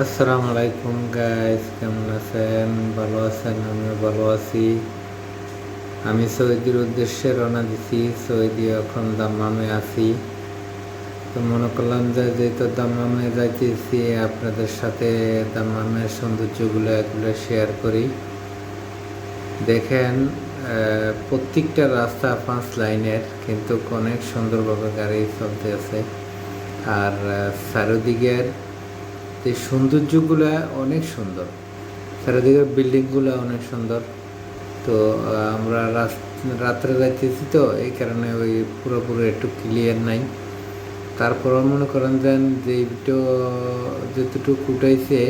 আসসালামু আলাইকুম গাইস, কেমন আছেন? ভালো আছেন? আমিও ভালো আছি। আমি সৌদির উদ্দেশ্যে রওনা দিছি। সৌদি এখন দাম্মামে আছি। তো মনে করলাম যে যেহেতু দাম্মামে যাইতেছি, আপনাদের সাথে দাম্মামের সৌন্দর্যগুলো এগুলো শেয়ার করি। দেখেন, প্রত্যেকটা রাস্তা 5 লাইনের, কিন্তু অনেক সুন্দরভাবে গাড়ি চলতে আছে। আর চারিদিকের যে সৌন্দর্যগুলো অনেক সুন্দর, চারিদিকের বিল্ডিংগুলো অনেক সুন্দর। তো আমরা রাত্রে যাইতেছি, তো এই কারণে ওই পুরোপুরি একটু ক্লিয়ার নাই। তারপরও মনে করেন যেন যে ভিডিও যতটুকু উঠাইছে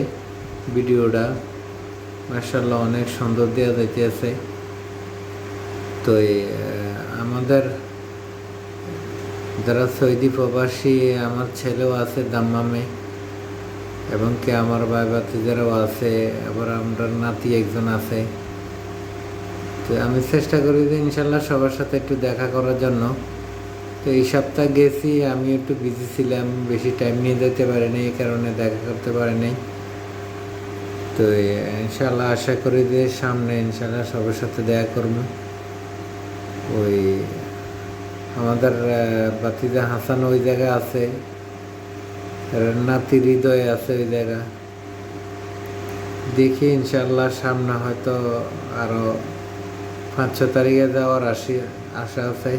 ভিডিওটা, মার্শাল্লাহ অনেক সুন্দর দেওয়া যাইতেছে। তো আমাদের যারা সৌদি প্রবাসী, আমার ছেলেও আছে দাম্মামে, এবং কি আমার ভাই ভাতিজারাও আছে, আবার আমরা নাতি একজন আছে। তো আমি চেষ্টা করি যে ইনশাল্লাহ সবার সাথে একটু দেখা করার জন্য। তো এই সপ্তাহ গেছি, আমি একটু বিজি ছিলাম, বেশি টাইম নিয়ে যেতে পারিনি, এই কারণে দেখা করতে পারিনি। তো ইনশাল্লাহ আশা করি যে সামনে ইনশাল্লাহ সবার সাথে দেখা করবো। ওই আমাদের বাতিজা হাসান ওই জায়গা আছে, নাতি হৃদয় আছে ওই জায়গা। দেখি ইনশাল্লাহ সামনে হয়তো আরো 5-6 তারিখে যাওয়ার আশা আছে।